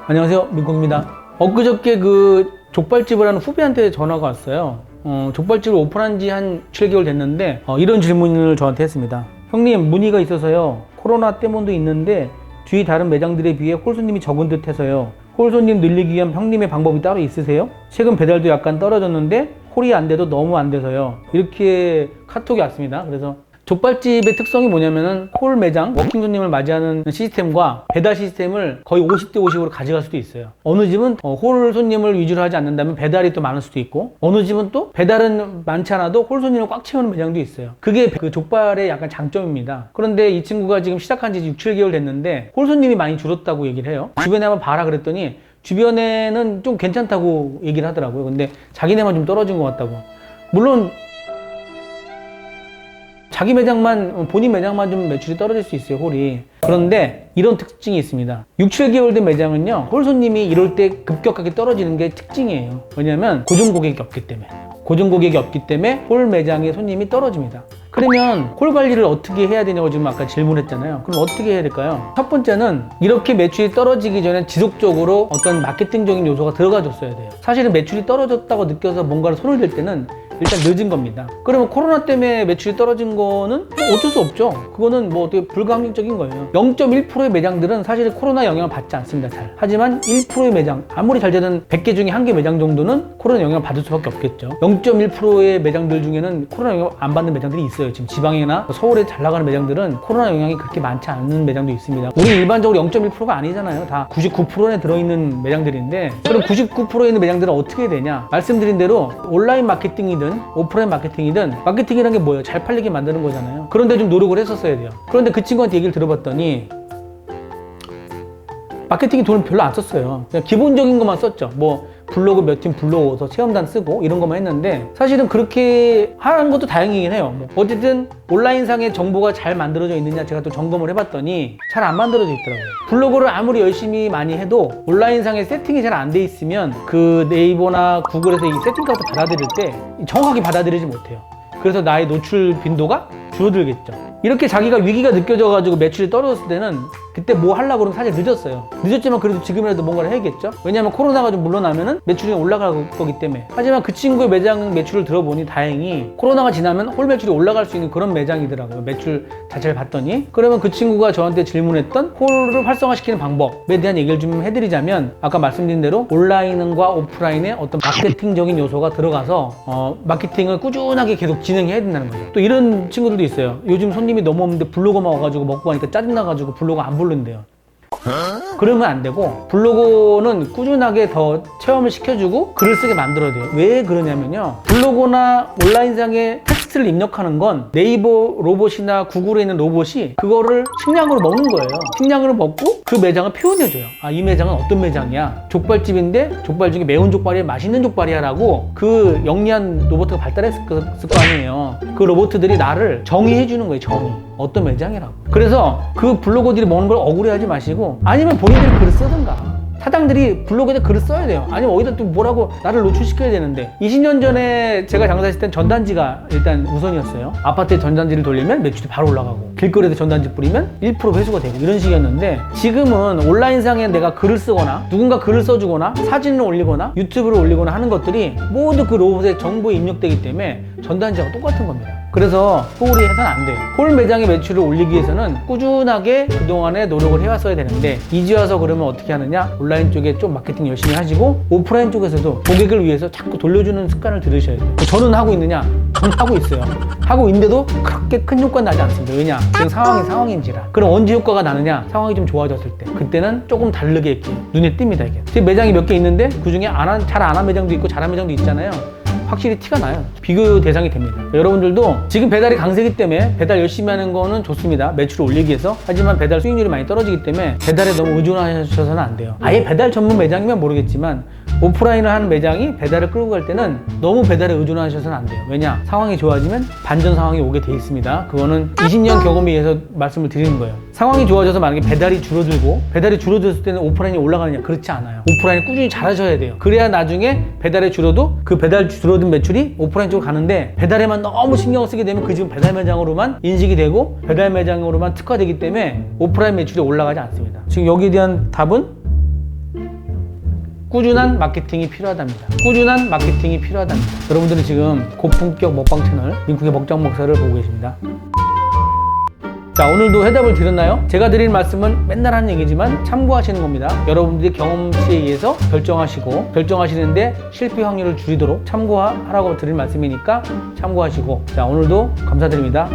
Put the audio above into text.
안녕하세요, 민콩입니다. 엊그저께 그 족발집을 하는 후배한테 전화가 왔어요. 족발집을 오픈한 지 한 7개월 됐는데 이런 질문을 저한테 했습니다. 형님, 문의가 있어서요. 코로나 때문도 있는데 주위 다른 매장들에 비해 홀 손님이 적은 듯 해서요. 홀 손님 늘리기 위한 형님의 방법이 따로 있으세요? 최근 배달도 약간 떨어졌는데 홀이 안 돼도 너무 안 돼서요. 이렇게 카톡이 왔습니다. 그래서 족발집의 특성이 뭐냐면은 홀 매장, 워킹 손님을 맞이하는 시스템과 배달 시스템을 거의 50대 50으로 가져갈 수도 있어요. 어느 집은 홀 손님을 위주로 하지 않는다면 배달이 또 많을 수도 있고, 어느 집은 또 배달은 많지 않아도 홀 손님을 꽉 채우는 매장도 있어요. 그게 그 족발의 약간 장점입니다. 그런데 이 친구가 지금 시작한 지 6, 7개월 됐는데 홀 손님이 많이 줄었다고 얘기를 해요. 주변에 한번 봐라 그랬더니 주변에는 좀 괜찮다고 얘기를 하더라고요. 근데 자기네만 좀 떨어진 것 같다고. 물론 자기 매장만, 본인 매장만 좀 매출이 떨어질 수 있어요, 홀이. 그런데 이런 특징이 있습니다. 6, 7개월 된 매장은요, 홀 손님이 이럴 때 급격하게 떨어지는 게 특징이에요. 왜냐면 고정 고객이 없기 때문에. 고정 고객이 없기 때문에 홀 매장의 손님이 떨어집니다. 그러면 홀 관리를 어떻게 해야 되냐고 지금 아까 질문했잖아요. 그럼 어떻게 해야 될까요? 첫 번째는 이렇게 매출이 떨어지기 전에 지속적으로 어떤 마케팅적인 요소가 들어가 줬어야 돼요. 사실은 매출이 떨어졌다고 느껴서 뭔가를 손을 댈 때는 일단 늦은 겁니다. 그러면 코로나 때문에 매출이 떨어진 거는 어쩔 수 없죠. 그거는 뭐 되게 불가항력적인 거예요. 0.1%의 매장들은 사실 코로나 영향을 받지 않습니다, 잘. 하지만 1%의 매장, 아무리 잘 되는 100개 중에 1개 매장 정도는 코로나 영향을 받을 수밖에 없겠죠. 0.1%의 매장들 중에는 코로나 영향을 안 받는 매장들이 있어요. 지금 지방이나 서울에 잘 나가는 매장들은 코로나 영향이 그렇게 많지 않은 매장도 있습니다. 우리 일반적으로 0.1%가 아니잖아요. 다 99%에 들어있는 매장들인데, 그럼 99%에 있는 매장들은 어떻게 해야 되냐? 말씀드린 대로 온라인 마케팅이든 오프라인 마케팅이든, 마케팅이라는 게 뭐예요? 잘 팔리게 만드는 거잖아요. 그런데 좀 노력을 했었어야 돼요. 그런데 그 친구한테 얘기를 들어봤더니 마케팅에 돈을 별로 안 썼어요. 그냥 기본적인 것만 썼죠. 뭐 블로그 몇 팀 불러오서 체험단 쓰고 이런 것만 했는데, 사실은 그렇게 하는 것도 다행이긴 해요. 뭐 어쨌든 온라인상의 정보가 잘 만들어져 있느냐 제가 또 점검을 해봤더니 잘 안 만들어져 있더라고요. 블로그를 아무리 열심히 많이 해도 온라인상의 세팅이 잘 안 돼 있으면 그 네이버나 구글에서 이 세팅 값을 받아들일 때 정확하게 받아들이지 못해요. 그래서 나의 노출 빈도가 줄어들겠죠. 이렇게 자기가 위기가 느껴져가지고 매출이 떨어졌을 때는 그때 뭐 하려고 그러면 사실 늦었어요. 늦었지만 그래도 지금이라도 뭔가를 해야겠죠. 왜냐하면 코로나가 좀 물러나면은 매출이 올라갈 거기 때문에. 하지만 그 친구의 매장 매출을 들어보니 다행히 코로나가 지나면 홀 매출이 올라갈 수 있는 그런 매장이더라고요. 매출 자체를 봤더니. 그러면 그 친구가 저한테 질문했던 홀을 활성화시키는 방법에 대한 얘기를 좀 해드리자면, 아까 말씀드린 대로 온라인과 오프라인의 어떤 마케팅적인 요소가 들어가서 마케팅을 꾸준하게 계속 진행해야 된다는 거죠. 또 이런 친구들도 있어요. 요즘 손님이 너무 없는데 블로거만 와가지고 먹고 가니까 짜증나가지고 블로거 안 부른대요. 그러면 안 되고, 블로거는 꾸준하게 더 체험을 시켜주고 글을 쓰게 만들어야 돼요. 왜 그러냐면요, 블로거나 온라인상에 텍스트를 입력하는 건 네이버 로봇이나 구글에 있는 로봇이 그거를 식량으로 먹는 거예요. 식량으로 먹고 그 매장을 표현해줘요. 아, 이 매장은 어떤 매장이야, 족발집인데 족발 중에 매운 족발이야, 맛있는 족발이야 라고 그 영리한 로봇가 발달했을 거 아니에요. 그 로봇들이 나를 정의해주는 거예요. 정의. 어떤 매장이라고. 그래서 그 블로거들이 먹는 걸 억울해하지 마시고, 아니면 본인들이 글을 쓰든가. 사장들이 블로그에 글을 써야 돼요. 아니면 어디다 또 뭐라고 나를 노출시켜야 되는데, 20년 전에 제가 장사했을 땐 전단지가 일단 우선이었어요. 아파트에 전단지를 돌리면 매출이 바로 올라가고, 길거리에서 전단지 뿌리면 1% 회수가 되고, 이런 식이었는데, 지금은 온라인상에 내가 글을 쓰거나 누군가 글을 써주거나 사진을 올리거나 유튜브를 올리거나 하는 것들이 모두 그 로봇에 정보에 입력되기 때문에 전단지하고 똑같은 겁니다. 그래서 홀이 해서는 안 돼요. 홀 매장의 매출을 올리기 위해서는 꾸준하게 그동안에 노력을 해왔어야 되는데, 이제 와서 그러면 어떻게 하느냐? 온라인 쪽에 좀 마케팅 열심히 하시고, 오프라인 쪽에서도 고객을 위해서 자꾸 돌려주는 습관을 들으셔야 돼요. 저는 하고 있느냐? 저는 하고 있어요. 하고 있는데도 그렇게 큰 효과는 나지 않습니다. 왜냐? 지금 상황이 상황인지라. 그럼 언제 효과가 나느냐? 상황이 좀 좋아졌을 때. 그때는 조금 다르게 이렇게 눈에 띕니다, 이게. 지금 매장이 몇 개 있는데 그 중에 잘 안 한 매장도 있고 잘한 매장도 있잖아요. 확실히 티가 나요. 비교 대상이 됩니다. 여러분들도 지금 배달이 강세기 때문에 배달 열심히 하는 거는 좋습니다. 매출을 올리기 위해서. 하지만 배달 수익률이 많이 떨어지기 때문에 배달에 너무 의존하셔서는 안 돼요. 아예 배달 전문 매장이면 모르겠지만 오프라인을 하는 매장이 배달을 끌고 갈 때는 너무 배달에 의존하셔서는 안 돼요. 왜냐? 상황이 좋아지면 반전 상황이 오게 돼 있습니다. 그거는 20년 경험에 의해서 말씀을 드리는 거예요. 상황이 좋아져서 만약에 배달이 줄어들고, 배달이 줄어들었을 때는 오프라인이 올라가느냐? 그렇지 않아요. 오프라인을 꾸준히 잘하셔야 돼요. 그래야 나중에 배달에 줄어도 그 배달 줄어든 매출이 오프라인 쪽으로 가는데, 배달에만 너무 신경을 쓰게 되면 그 집은 배달 매장으로만 인식이 되고 배달 매장으로만 특화되기 때문에 오프라인 매출이 올라가지 않습니다. 지금 여기에 대한 답은 꾸준한 마케팅이 필요하답니다. 꾸준한 마케팅이 필요하답니다. 여러분들은 지금 고품격 먹방 채널 민쿡의 먹장 목사를 보고 계십니다. 자, 오늘도 해답을 드렸나요? 제가 드린 말씀은 맨날 하는 얘기지만 참고하시는 겁니다. 여러분들이 경험치에 의해서 결정하시고, 결정하시는데 실패 확률을 줄이도록 참고하라고 드릴 말씀이니까 참고하시고. 자, 오늘도 감사드립니다.